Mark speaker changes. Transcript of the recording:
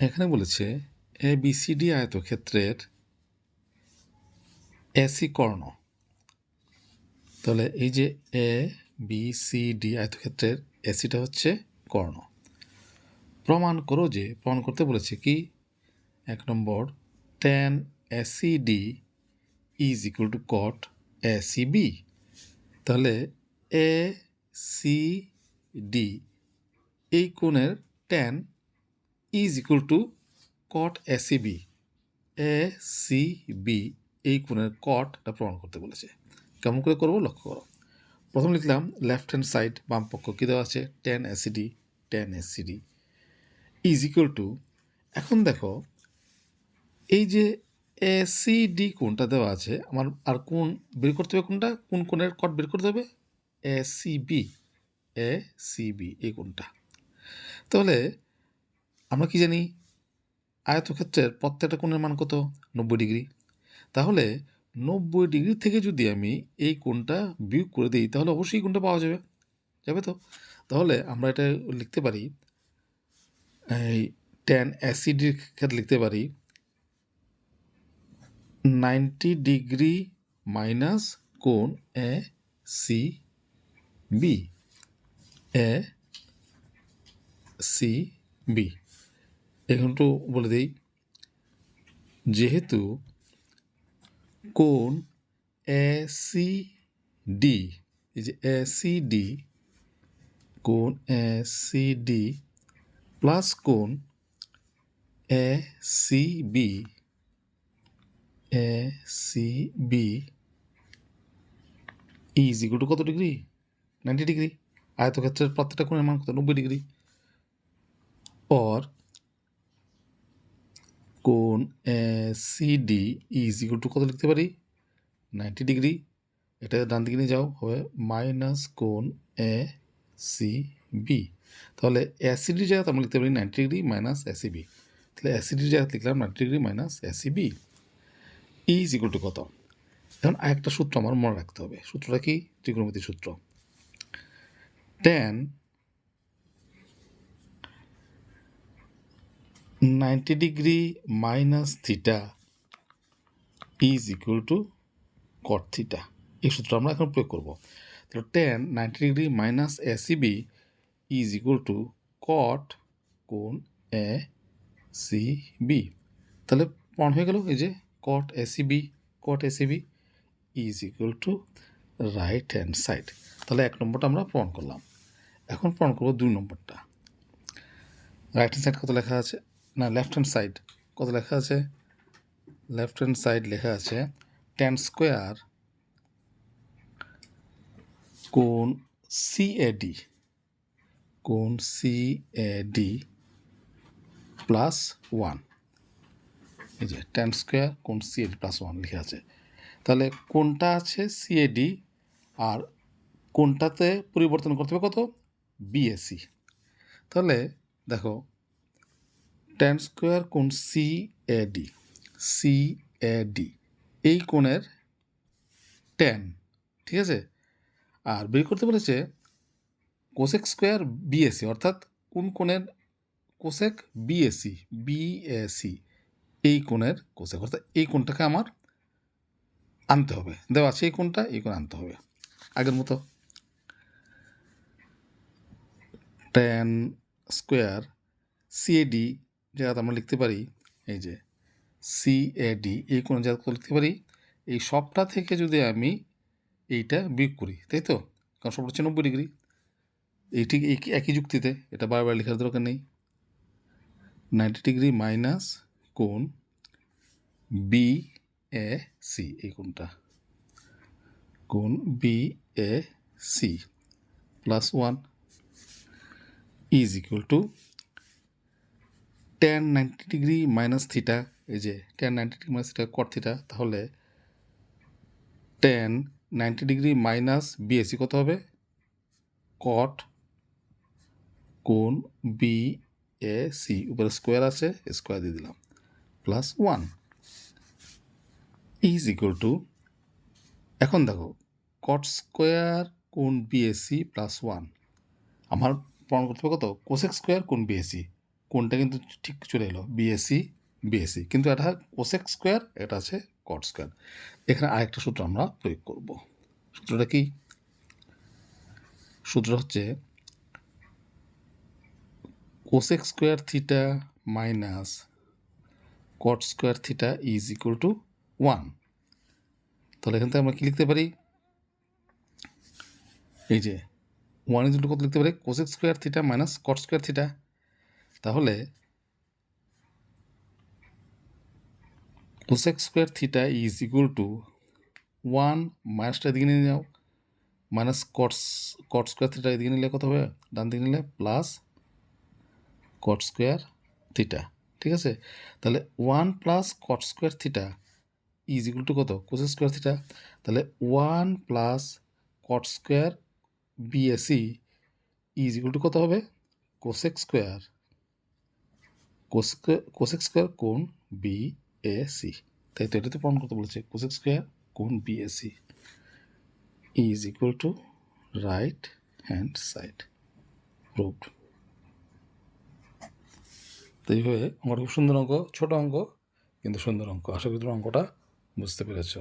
Speaker 1: এখানে বলেছে A B C D আয়তক্ষেত্রের এসি কর্ণ। তাহলে এই যে এ বি সি ডি আয়তক্ষেত্রের এসিটা হচ্ছে কর্ণ। প্রমাণ করতে বলেছে কি 1 নম্বর tan ACD is equal two cot ACB। তাহলে ACD এই কোণের tan is equal two cot ACB। ACB এই কোণের cotটা প্রমাণ করতে বলেছে। কেমন করে করবো লক্ষ্য করো। প্রথম লিখলাম লেফট হ্যান্ড সাইড বাম পক্ষ কী দেওয়া আছে tan ACD is equal two, এখন দেখো এই যে ACD কোণটা দেওয়া আছে, আমার আর কোণ বের করতে হবে, কোনটা কোন কোণের কট বের করতে হবে ACB এই কোণটা। তাহলে আমরা কি জানি আয়তক্ষেত্রের প্রত্যেকটা কোণের মান কত 90 ডিগ্রি। তাহলে 90 ডিগ্রি থেকে যদি আমি এই কোণটা বিয়োগ করে দিই তাহলে অবশ্যই কোণটা পাওয়া যাবে তো। তাহলে আমরা এটা লিখতে পারি, এই tan ACDর ক্ষেত্রে লিখতে পারি 90 ডিগ্রি মাইনাস কোণ ACB একটু বলে দিই, যেহেতু কোণ ACD, এই যে ACD কোণ ACD প্লাস কোণ ACB ইজ ইকুয়াল টু কত ডিগ্রি 90 ডিগ্রি। আয়তক্ষেত্রের প্রত্যেকটা কোণের মান কত 90 ডিগ্রি। और কোণ ACD ইজ ইকুয়াল টু কত লিখতে পারি 90 ডিগ্রি। এটা ডান দিকে নিয়ে যাও, হবে মাইনাস কোণ ACB। তাহলে ACDর জায়গাতে আমরা লিখতে পারি 90 ডিগ্রি মাইনাস ACB। তাহলে ACDর জায়গাতে লিখলাম 90 degree minus ACB is equal to কত। এখন আরেকটা সূত্র আমার মনে রাখতে হবে। সূত্রটা কি? ত্রিকোণমিতির সূত্র। tan 90 degree minus theta is equal two cot theta. এই সূত্র আমরা এখন প্রয়োগ করব। তাহলে tan 90 degree minus ACB is equal two cot কোণ ACB। তাহলে প্রমাণ হয়ে গেল, এই যে cot ACB is equal to right hand side. তাহলে 1 নম্বরটা আমরা প্রমাণ করলাম। এখন প্রমাণ করবো 2 নম্বরটা। রাইট হ্যান্ড সাইড কত লেখা আছে, না লেফট হ্যান্ড সাইড কত লেখা আছে, লেফট হ্যান্ড সাইড লেখা আছে tan স্কোয়ার কোণ CAD প্লাস 1। এই যে tan স্কোয়ার কোণ CAD প্লাস 1 লেখা আছে। তাহলে কোনটা আছে CAD আর কোনটাতে পরিবর্তন করতে হবে কত BAC। তাহলে দেখো tan স্কোয়ার কোণ CAD এই কোণের tan, ঠিক আছে। আর বের করতে বলেছে কোসেক স্কোয়ার BAC, অর্থাৎ কোন কোণের কোসেক BAC এই কোণের কোসেক, অর্থাৎ এই কোণটাকে আমার আনতে হবে, দেওয়া আছে এই কোণটা, এই কোণ আনতে হবে আগের মতো। tan স্কোয়ার CAD জায়গাতে আমরা লিখতে পারি, এই যে CAD এই কোণ জায়গা লিখতে পারি, এই সবটা থেকে যদি আমি এইটা বিয়োগ করি, তাই তো, কারণ সবটা হচ্ছে 90 ডিগ্রি। এই ঠিক একই যুক্তিতে এটা বারবার লেখার দরকার নেই। 90 ডিগ্রি মাইনাস কোণ BAC এই কোণটা, কোণ BAC plus 1 is equal two tan 90 degree minus theta, এই যে tan 90 degree minus theta cot theta. তাহলে tan 90 ডিগ্রি মাইনাস BAC কত হবে cot কোণ BAC, উপরে স্কোয়ার আছে স্কোয়ার দিয়ে দিলাম প্লাস 1 ইজ ইকুয়াল টু, এখন দেখো cot স্কোয়ার কোণ BAC প্লাস 1 আমার প্রমাণ করতে হবে কত কোসেক স্কোয়ার কোণ BAC। কোনটা কিন্তু ঠিক চলে এলো বিএসি বিএসি, কিন্তু এটা কোসেক স্কোয়ার, এটা আছে কট স্কোয়ার। এখানে আরেকটা সূত্র আমরা প্রয়োগ করব। সূত্রটা কি? সূত্র হচ্ছে cosec square theta minus cot square theta is equal to 1। তাহলে এখান থেকে আমরা কি লিখতে পারি? এই যে 1 ইজ ইকুয়াল টু কত লিখতে পারি? Cosec square theta minus cot square theta. তাহলে cosec square theta is equal to 1 মাইনাসটা এদিকে নিয়ে যাও, মাইনাস কট স্কোয়ার থিটা এদিকে নিলে কত হবে? ডান দিকে নিলে প্লাস কট স্কোয়ার থিটা। ঠিক আছে, তাহলে 1 plus cot square theta is equal to কত? Cosec square theta. তাহলে 1 plus cot square BAC is equal to কত হবে? কোসেক স্কোয়ার কোসেক স্কোয়ার কোণ বিএসি। তাই তো এটাতে প্রমাণ করতে বলেছে, কোসেক স্কোয়ার কোণ BAC is equal to right hand side. Proved. তো এইভাবে অঙ্কটা খুব সুন্দর অঙ্ক, ছোট অঙ্ক কিন্তু সুন্দর অঙ্ক। আশা করি তোমরা অঙ্কটা বুঝতে পেরেছ।